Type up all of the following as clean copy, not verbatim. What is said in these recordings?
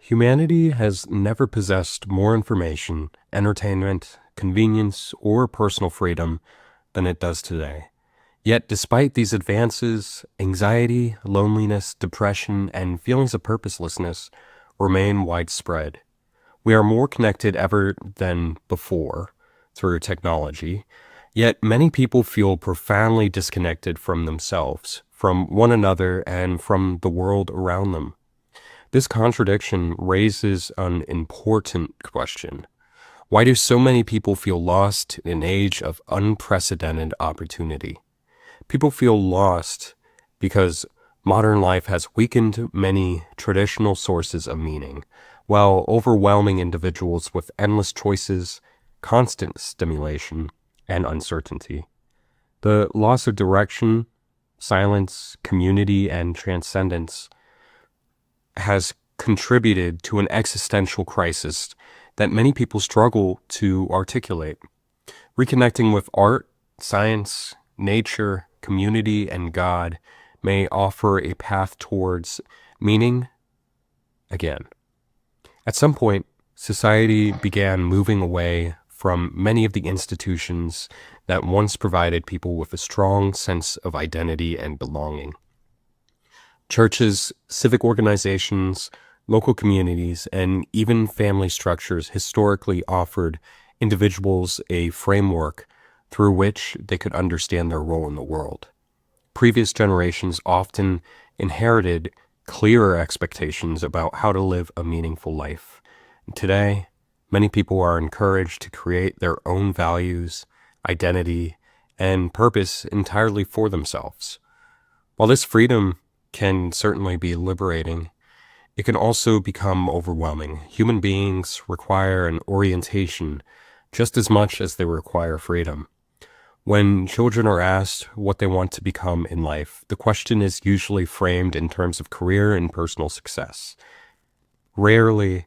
Humanity has never possessed more information, entertainment, convenience, or personal freedom than it does today. Yet, despite these advances, anxiety, loneliness, depression, and feelings of purposelessness remain widespread. We are more connected ever than before through technology, yet many people feel profoundly disconnected from themselves, from one another, and from the world around them. This contradiction raises an important question. Why do so many people feel lost in an age of unprecedented opportunity? People feel lost because modern life has weakened many traditional sources of meaning, while overwhelming individuals with endless choices, constant stimulation, and uncertainty. The loss of direction, silence, community, and transcendence has contributed to an existential crisis that many people struggle to articulate. Reconnecting with art, science, nature, community, and God may offer a path towards meaning again. At some point, society began moving away from many of the institutions that once provided people with a strong sense of identity and belonging. Churches, civic organizations, local communities, and even family structures historically offered individuals a framework through which they could understand their role in the world. Previous generations often inherited clearer expectations about how to live a meaningful life. Today, many people are encouraged to create their own values, identity, and purpose entirely for themselves. While this freedom can certainly be liberating, it can also become overwhelming. Human beings require an orientation just as much as they require freedom. When children are asked what they want to become in life, the question is usually framed in terms of career and personal success. Rarely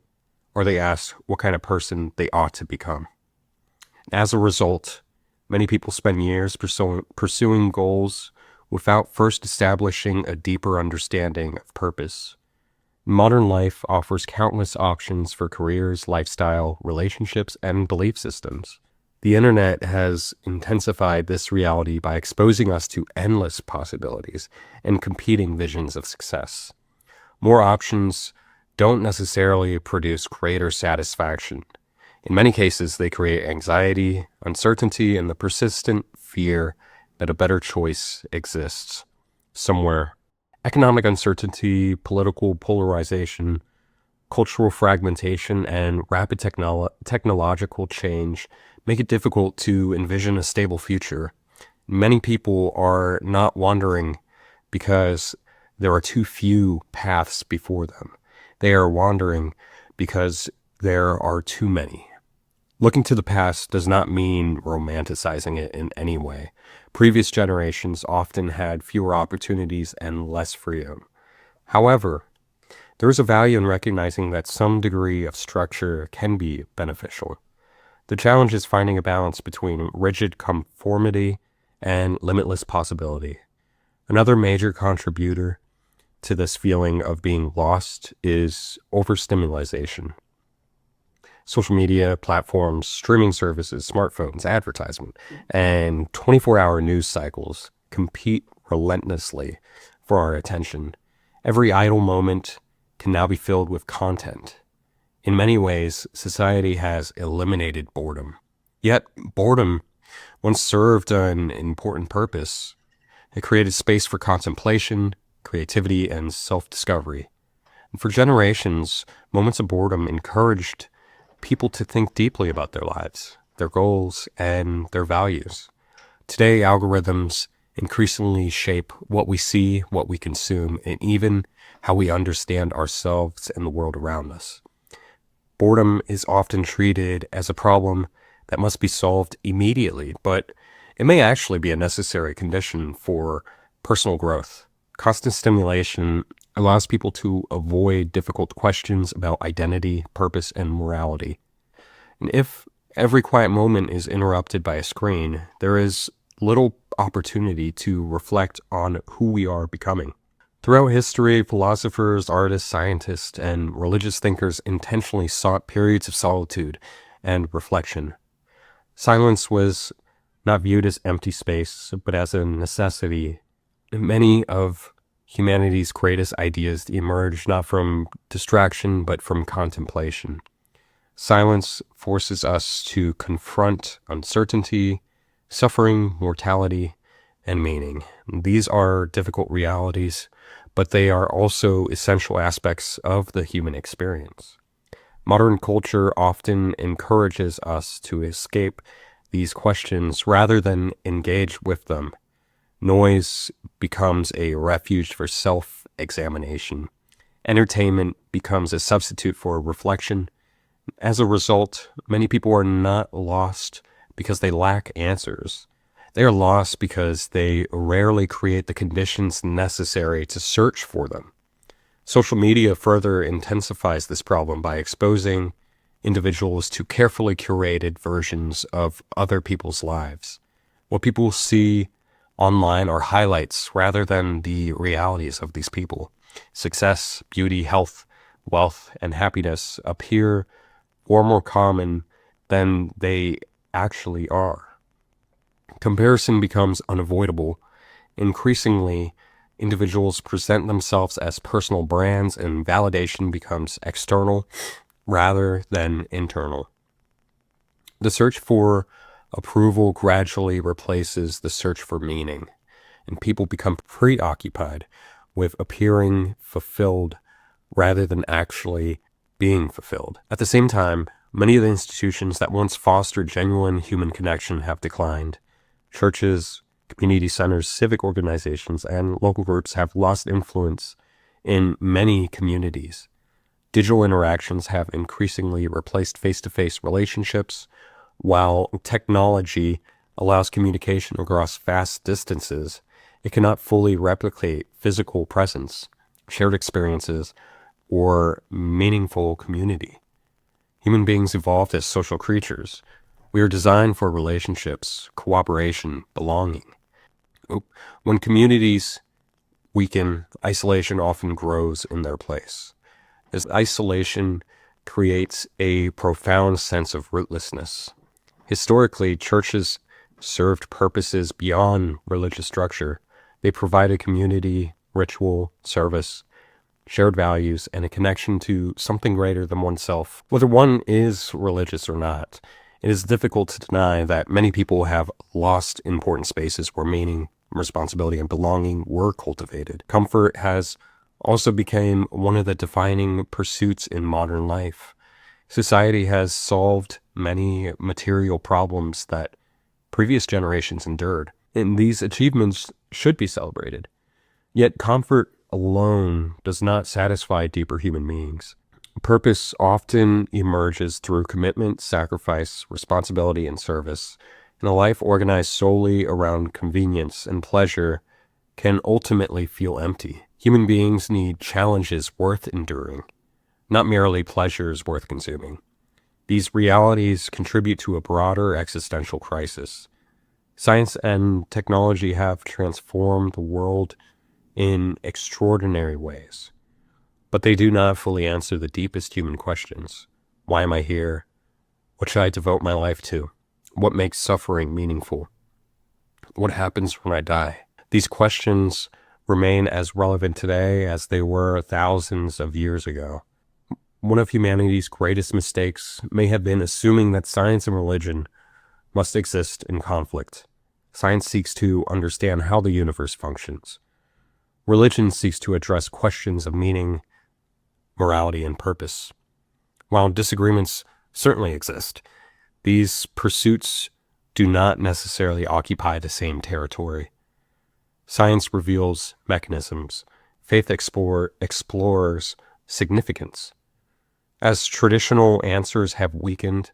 are they asked what kind of person they ought to become. As a result, many people spend years pursuing goals without first establishing a deeper understanding of purpose. Modern life offers countless options for careers, lifestyle, relationships, and belief systems. The internet has intensified this reality by exposing us to endless possibilities and competing visions of success. More options don't necessarily produce greater satisfaction. In many cases, they create anxiety, uncertainty, and the persistent fear that a better choice exists somewhere. Economic uncertainty, political polarization, cultural fragmentation, and rapid technological change make it difficult to envision a stable future. Many people are not wandering because there are too few paths before them. They are wandering because there are too many. Looking to the past does not mean romanticizing it in any way. Previous generations often had fewer opportunities and less freedom. However, there is a value in recognizing that some degree of structure can be beneficial. The challenge is finding a balance between rigid conformity and limitless possibility. Another major contributor to this feeling of being lost is overstimulation. Social media platforms, streaming services, smartphones, advertisement, and 24-hour news cycles compete relentlessly for our attention. Every idle moment can now be filled with content. In many ways, society has eliminated boredom. Yet, boredom once served an important purpose. It created space for contemplation, creativity, and self-discovery. And for generations, moments of boredom encouraged people to think deeply about their lives, their goals, and their values. Today, algorithms increasingly shape what we see, what we consume, and even how we understand ourselves and the world around us. Boredom is often treated as a problem that must be solved immediately, but it may actually be a necessary condition for personal growth. Constant stimulation allows people to avoid difficult questions about identity, purpose, and morality. And if every quiet moment is interrupted by a screen, there is little opportunity to reflect on who we are becoming. Throughout history, philosophers, artists, scientists, and religious thinkers intentionally sought periods of solitude and reflection. Silence was not viewed as empty space, but as a necessity. Many of humanity's greatest ideas emerged not from distraction, but from contemplation. Silence forces us to confront uncertainty, suffering, mortality, and meaning. These are difficult realities, but they are also essential aspects of the human experience. Modern culture often encourages us to escape these questions rather than engage with them. Noise becomes a refuge for self-examination. Entertainment becomes a substitute for reflection. As a result, many people are not lost because they lack answers. They are lost because they rarely create the conditions necessary to search for them. Social media further intensifies this problem by exposing individuals to carefully curated versions of other people's lives. What people see online are highlights rather than the realities of these people. Success, beauty, health, wealth, and happiness appear far more common than they actually are. Comparison becomes unavoidable. Increasingly, individuals present themselves as personal brands, and validation becomes external rather than internal. The search for approval gradually replaces the search for meaning, and people become preoccupied with appearing fulfilled rather than actually being fulfilled. At the same time, many of the institutions that once fostered genuine human connection have declined. Churches, community centers, civic organizations, and local groups have lost influence in many communities. Digital interactions have increasingly replaced face-to-face relationships, while technology allows communication across vast distances. It cannot fully replicate physical presence, shared experiences, or meaningful community. Human beings evolved as social creatures. We are designed for relationships, cooperation, belonging. When communities weaken, isolation often grows in their place. As isolation creates a profound sense of rootlessness. Historically, churches served purposes beyond religious structure. They provided community, ritual, service, shared values, and a connection to something greater than oneself. Whether one is religious or not, it is difficult to deny that many people have lost important spaces where meaning, responsibility, and belonging were cultivated. Comfort has also become one of the defining pursuits in modern life. Society has solved many material problems that previous generations endured, and these achievements should be celebrated. Yet comfort alone does not satisfy deeper human beings. Purpose often emerges through commitment, sacrifice, responsibility, and service. And a life organized solely around convenience and pleasure can ultimately feel empty. Human beings need challenges worth enduring, not merely pleasures worth consuming. These realities contribute to a broader existential crisis. Science and technology have transformed the world in extraordinary ways, but they do not fully answer the deepest human questions. Why am I here? What should I devote my life to? What makes suffering meaningful? What happens when I die? These questions remain as relevant today as they were thousands of years ago. One of humanity's greatest mistakes may have been assuming that science and religion must exist in conflict. Science seeks to understand how the universe functions. Religion seeks to address questions of meaning, morality, and purpose. While disagreements certainly exist, these pursuits do not necessarily occupy the same territory. Science reveals mechanisms. Faith explores significance. As traditional answers have weakened,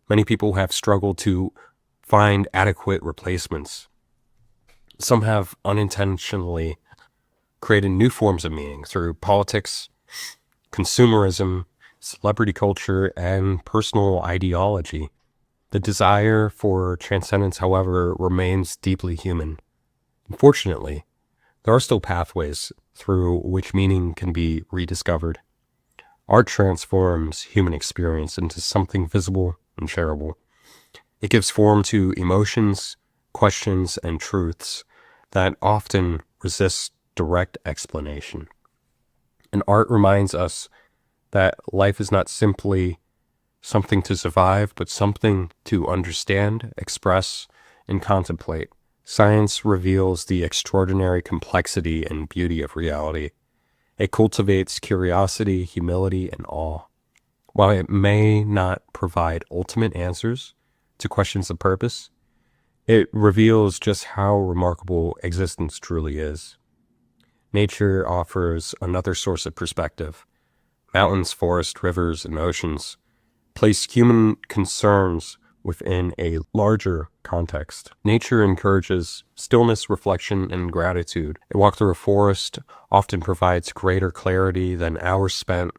many people have struggled to find adequate replacements. Some have unintentionally created new forms of meaning through politics, consumerism, celebrity culture, and personal ideology. The desire for transcendence, however, remains deeply human. Unfortunately, there are still pathways through which meaning can be rediscovered. Art transforms human experience into something visible and shareable. It gives form to emotions, questions, and truths that often resist direct explanation. And art reminds us that life is not simply something to survive, but something to understand, express, and contemplate. Science reveals the extraordinary complexity and beauty of reality. It cultivates curiosity, humility, and awe. While it may not provide ultimate answers to questions of purpose, it reveals just how remarkable existence truly is. Nature offers another source of perspective. Mountains, forests, rivers, and oceans place human concerns within a larger context. Nature encourages stillness, reflection, and gratitude. A walk through a forest often provides greater clarity than hours spent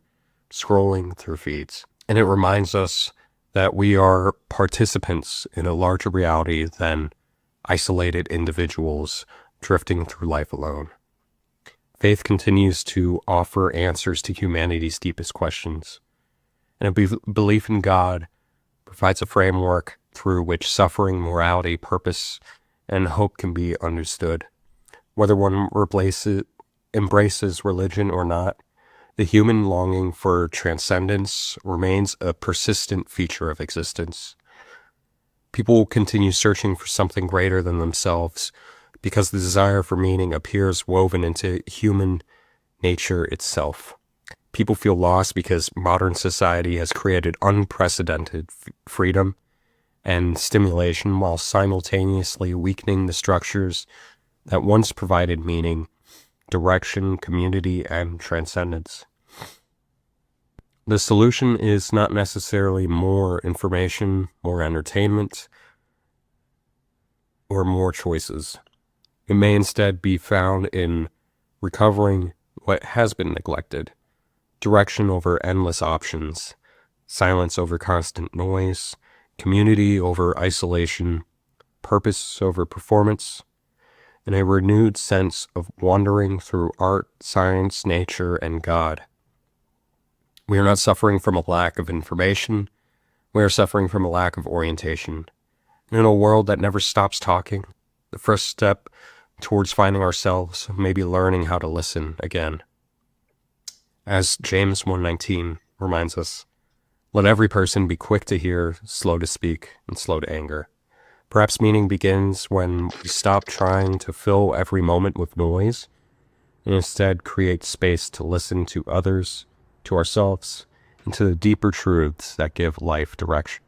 scrolling through feeds. And it reminds us that we are participants in a larger reality than isolated individuals drifting through life alone. Faith continues to offer answers to humanity's deepest questions. And a belief in God provides a framework through which suffering, morality, purpose, and hope can be understood. Whether one embraces religion or not, the human longing for transcendence remains a persistent feature of existence. People will continue searching for something greater than themselves because the desire for meaning appears woven into human nature itself. People feel lost because modern society has created unprecedented freedom and stimulation while simultaneously weakening the structures that once provided meaning, direction, community, and transcendence. The solution is not necessarily more information, more entertainment, or more choices. It may instead be found in recovering what has been neglected, direction over endless options, silence over constant noise, community over isolation, purpose over performance, and a renewed sense of wandering through art, science, nature, and God. We are not suffering from a lack of information. We are suffering from a lack of orientation. And in a world that never stops talking, the first step towards finding ourselves may be learning how to listen again. As James 1:19 reminds us, let every person be quick to hear, slow to speak, and slow to anger. Perhaps meaning begins when we stop trying to fill every moment with noise and instead create space to listen to others, to ourselves, and to the deeper truths that give life direction.